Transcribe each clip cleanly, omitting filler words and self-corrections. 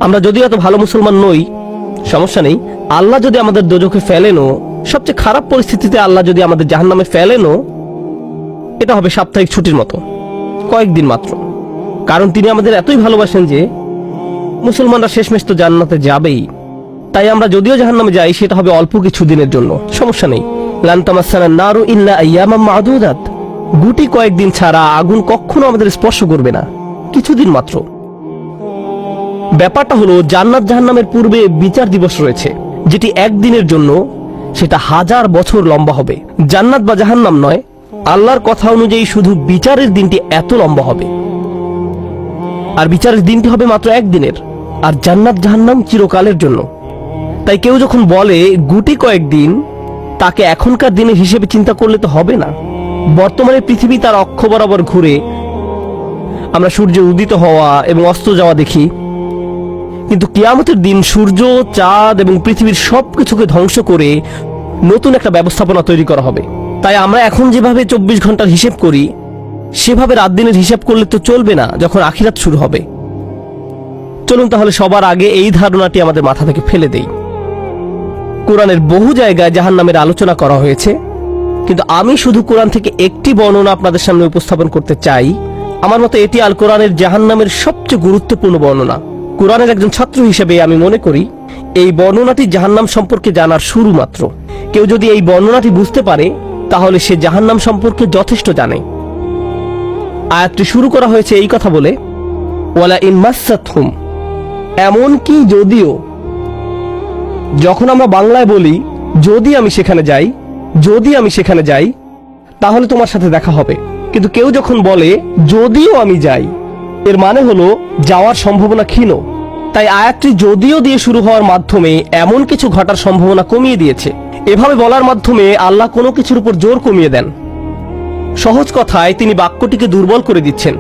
আমরা যদিও এত ভালো মুসলমান নই, সমস্যা নেই। আল্লাহ যদি আমাদের দোজখে ফেলেনও, সবচেয়ে খারাপ পরিস্থিতিতে আল্লাহ যদি আমাদের জাহান্নামে ফেলেনও, এটা হবে সাপ্তাহিক ছুটির মতো, কয়েকদিন মাত্র। কারণ তিনি আমাদের এতই ভালোবাসেন যে মুসলমানরা শেষমেশ তো জান্নাতে যাবেই। তাই আমরা যদিও জাহান্নামে যাই, সেটা হবে অল্প কিছু দিনের জন্য, সমস্যা নেই। লান তামাসসানান নারু ইল্লা আইয়ামাম মা'দুদাত, গুটি কয়েকদিন ছাড়া আগুন কখনো আমাদের স্পর্শ করবে না, কিছুদিন মাত্র। ব্যাপারটা হলো, জান্নাত জাহান্নামের পূর্বে বিচার দিবস রয়েছে, যেটি একদিনের জন্য, সেটা 1000 বছর লম্বা হবে। জান্নাত বা জাহান্নাম নয়, আল্লাহর কথা অনুযায়ী শুধু বিচারের দিনটি এত লম্বা হবে। আর বিচারের দিনটি হবে মাত্র একদিনের, আর জান্নাত জাহান্নাম চিরকালের জন্য। তাই কেউ যখন বলে গুটি কয়েকদিন, তাকে এখনকার দিনের হিসেবে চিন্তা করলে তো হবে না। বর্তমানে পৃথিবী তার অক্ষ বরাবর ঘুরে, আমরা সূর্য উদিত হওয়া এবং অস্ত যাওয়া দেখি, কিন্তু কিয়ামতের দিন সূর্য, চাঁদ এবং পৃথিবীর সবকিছুকে ধ্বংস করে নতুন একটা ব্যবস্থাপনা তৈরি করা হবে। তাই আমরা এখন যেভাবে 24 ঘন্টার হিসেব করি, সেভাবে রাত দিনের হিসাব করলে তো চলবে না যখন আখিরাত শুরু হবে। চলুন তাহলে সবার আগে এই ধারণাটি আমাদের মাথা থেকে ফেলে দেই। কোরআনের বহু জায়গায় জাহান্নামের আলোচনা করা হয়েছে, কিন্তু আমি শুধু কোরআন থেকে একটি বর্ণনা আপনাদের সামনে উপস্থাপন করতে চাই। আমার মতে এটি আল কোরআনের জাহান্নামের সবচেয়ে গুরুত্বপূর্ণ বর্ণনা। কোরআনের একজন ছাত্র হিসেবে আমি মনে করি এই বর্ণনাটি জাহান্নাম সম্পর্কে জানার শুরু মাত্র। কেউ যদি এই বর্ণনাটি বুঝতে পারে, তাহলে সে জাহান্নাম সম্পর্কে যথেষ্ট জানে। আয়াতটি শুরু করা হয়েছে এই কথা বলে, ওয়ালা ইন মাসসাতহুম, এমনকি যদিও। যখন আমরা বাংলায় বলি যদি আমি সেখানে যাই, যদি আমি সেখানে যাই, তাহলে তোমার সাথে দেখা হবে। কিন্তু কেউ যখন বলে যদিও আমি যাই, এর মানে হলো যাওয়ার সম্ভাবনা ক্ষীণ। তাই আয়াতটি যদিও দিয়ে শুরু হওয়ার মাধ্যমে এমন কিছু ঘটার সম্ভাবনা কমিয়ে দিয়েছে। এভাবে বলার মাধ্যমে আল্লাহ কোনো কিছুর উপর জোর কমিয়ে দেন। সহজ কথায় তিনি বাক্যটিকে দুর্বল করে দিচ্ছেন।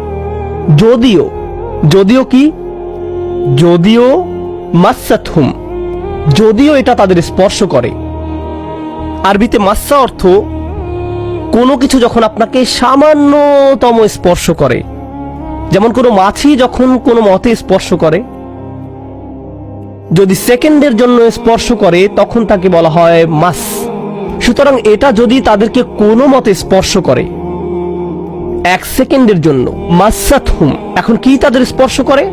যদিও, যদিও কি? যদিও মাসসাতহুম, যদিও এটা তাদের স্পর্শ করে। আরবিতে মাসসা অর্থ কোনো কিছু যখন আপনাকে সামান্যতম স্পর্শ করে, যেমন কোনো মাছি যখন কোনো মতে স্পর্শ করে, যদি সেকেন্ডের জন্য স্পর্শ করে তখন তাকে বলা হয় মাস। সুতরাং এটা যদি তাদেরকে কোনো মতে স্পর্শ করে 1 সেকেন্ডের জন্য, মাসসাতহুম। এখন কি তাদের স্পর্শ করে?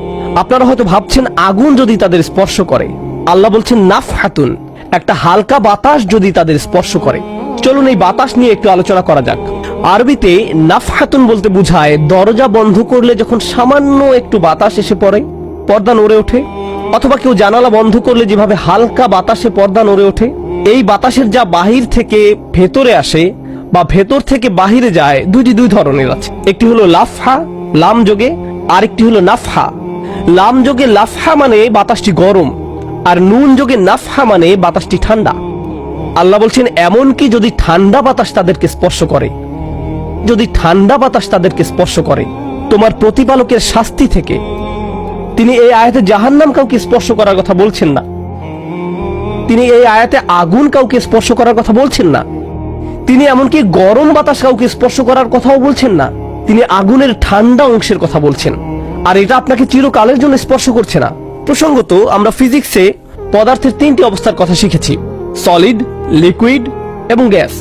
আপনারা হয়তো ভাবছেন আগুন যদি তাদের স্পর্শ করে। আল্লাহ বলছেন নাফহাতুন, একটা হালকা বাতাস যদি তাদের স্পর্শ করে। চলুন এই বাতাস নিয়ে একটু আলোচনা করা যাক। আরবিতে নাফহাতুন বলতে বোঝায় দরজা বন্ধ করলে যখন সামান্য একটু বাতাস এসে পড়ে, পর্দা নড়ে ওঠে, অথবা কেউ জানালা বন্ধ করলে যেভাবে হালকা বাতাসে পর্দা নড়ে ওঠে। এই বাতাসের যা বাহির থেকে ভেতরে আসে বা ভেতর থেকে বাহিরে যায়, দুই ধরনের আছে। একটি হলো লাফহা, লাম যোগে, আরেকটি হলো নাফহা। লাম যোগে লাফহা মানে বাতাসটি গরম, আর নুন যোগে নাফহা মানে বাতাসটি ঠান্ডা। আল্লাহ বলছেন এমনকি যদি ঠান্ডা বাতাস তাদেরকে স্পর্শ করে, যদি ঠান্ডা বাতাস তাদেরকে স্পর্শ করে তোমার প্রতিপালকের শাস্তি থেকে। তিনি এই আয়াতে জাহান্নাম কাউকে স্পর্শ করার কথা বলছেন না। তিনি এই আয়াতে আগুন কাউকে স্পর্শ করার কথা বলছেন না। তিনি এমনকি গরম বাতাস কাউকে স্পর্শ করার কথাও বলছেন না। তিনি আগুনের ঠান্ডা অংশের কথা বলছেন, আর এটা আপনাকে চিরকালের জন্য স্পর্শ করছে না। প্রসঙ্গত, আমরা ফিজিক্সে পদার্থের 3টি অবস্থার কথা শিখেছি: সলিড, লিকুইড এবং গ্যাস।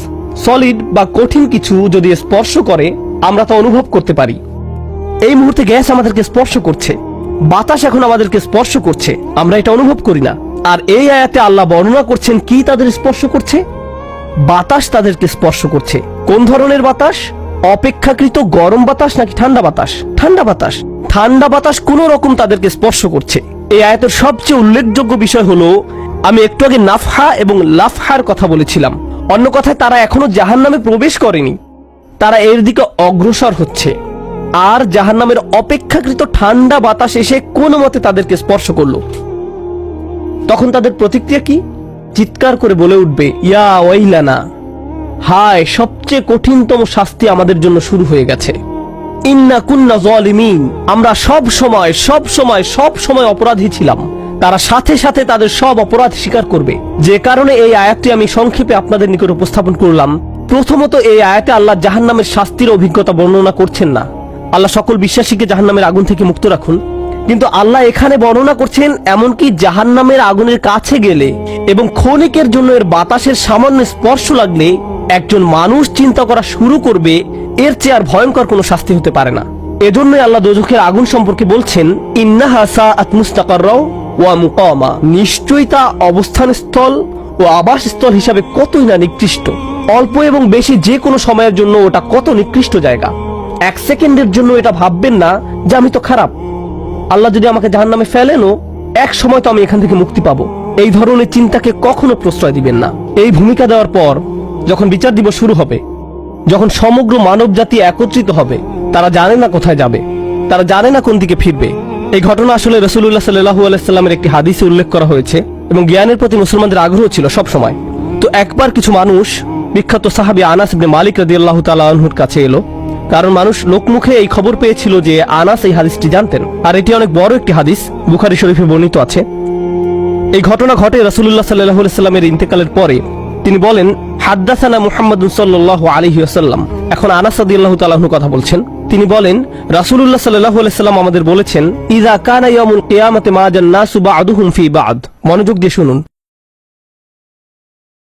সলিড বা কঠিন কিছু যদি স্পর্শ করে, আমরা তা অনুভব করতে পারি। এই মুহূর্তে গ্যাস আমাদেরকে স্পর্শ করছে, বাতাস এখন আমাদেরকে স্পর্শ করছে, আমরা এটা অনুভব করি না। আর এই আয়াতে আল্লাহ বর্ণনা করছেন কি তাদের স্পর্শ করছে? বাতাস তাদেরকে স্পর্শ করছে। কোন ধরনের বাতাস? অপেক্ষাকৃত গরম বাতাস নাকি ঠান্ডা বাতাস? ঠান্ডা বাতাস। ঠান্ডা বাতাস কোন রকম তাদেরকে স্পর্শ করছে। এই আয়াতের সবচেয়ে উল্লেখযোগ্য বিষয় হলো, আমি একটু আগে নাফহা এবং লাফহার কথা বলেছিলাম। অন্য কথায়, তারা এখনো জাহান্নামে প্রবেশ করেনি, তারা এর দিকে অগ্রসর হচ্ছে। আর জাহান্নামের অপেক্ষাকৃত ঠান্ডা বাতাস এসে কোনো মতে তাদেরকে স্পর্শ করলো, তখন তাদের প্রতিক্রিয়া কি? চিৎকার করে বলে উঠবে, ইয়া ওয়াইলানা, হায়, সবচেয়ে কঠিনতম শাস্তি আমাদের জন্য শুরু হয়ে গেছে। ইন্না কুন্না যালিমিন, আমরা সব সময় অপরাধী ছিলাম। তারা সাথে সাথে তাদের সব অপরাধ স্বীকার করবে। যে কারণে এই আয়াতটি আমি সংক্ষেপে আপনাদের নিকট উপস্থাপন করলাম। প্রথমত, এই আয়াতে আল্লাহ জাহান্নামের শাস্তির অভিজ্ঞতা বর্ণনা করছেন না। আল্লাহ সকল বিশ্বাসীকে জাহান্নামের আগুন থেকে মুক্ত রাখুন। কিন্তু আল্লাহ এখানে বর্ণনা করছেন এমনকি জাহান্নামের আগুনের কাছে গেলে এবং ক্ষণিকের জন্য এর বাতাসের সামান্য স্পর্শ লাগলে একজন মানুষ চিন্তা করা শুরু করবে এর চেয়ে আর ভয়ঙ্কর কোনো শাস্তি হতে পারে না। এজন্যই আল্লাহ দোজখের আগুন সম্পর্কে বলছেন, ইন্নাহা সাআত মুস্তাকাররাও ওয়া মুকামা, নিশ্চয়ই তা অবস্থানস্থল ও আবাসস্থল হিসাবে কতই না নিকৃষ্ট। অল্প এবং বেশি যে কোনো সময়ের জন্য ওটা কত নিকৃষ্ট জায়গা। এক সেকেন্ডের জন্য এটা ভাববেন না যে আমি তো খারাপ, আল্লাহ যদি আমাকে জাহান্নামে ফেলেনও এক সময় তো আমি এখান থেকে মুক্তি পাবো, এই ধরনের চিন্তাকে কখনো প্রশ্রয় দিবেন না। এই ভূমিকা দেওয়ার পর যখন বিচার দিবস শুরু হবে, যখন সমগ্র মানব জাতি একত্রিত হবে, তারা জানে না কোথায় যাবে, তারা জানে না কোন দিকে ফিরবে। এই ঘটনা আসলে রাসূলুল্লাহ সাল্লাল্লাহু আলাইহি সাল্লামের একটি হাদিসে উল্লেখ করা হয়েছে এবং জ্ঞানের প্রতি মুসলমানদের আগ্রহ ছিল সব সময়। তো একবার কিছু মানুষ বিখ্যাত সাহাবী আনাস ইবনে মালিক রাদিয়াল্লাহু তাআলা আনহুর কাছে এলো, কারণ মানুষ লোকমুখে এই খবর পেয়েছিল যে আনাস এই হাদিসটি জানতেন, আর এটি অনেক বড় একটি হাদিস, বুখারী শরীফে বর্ণিত আছে। এই ঘটনা ঘটে রাসূলুল্লাহ সাল্লাল্লাহু আলাইহি সাল্লামের ইন্তেকালের পরে। তিনি বলেন, হাদ্দাসানা মুহাম্মাদুন সাল্লাল্লাহু আলাইহি ওয়াসাল্লাম। এখন আনাস রাদিয়াল্লাহু তাআলা আনহু কথা বলছেন। তিনি বলেন, রাসূলুল্লাহ সাল্লাল্লাহু আলাইহি সাল্লাম আমাদের বলেছেন, ইযা কানা ইয়াউমুল কিয়ামাতি মা জান্নাসু বা'দুহুম ফি বা'দ। মনোযোগ দিয়ে শুনুন।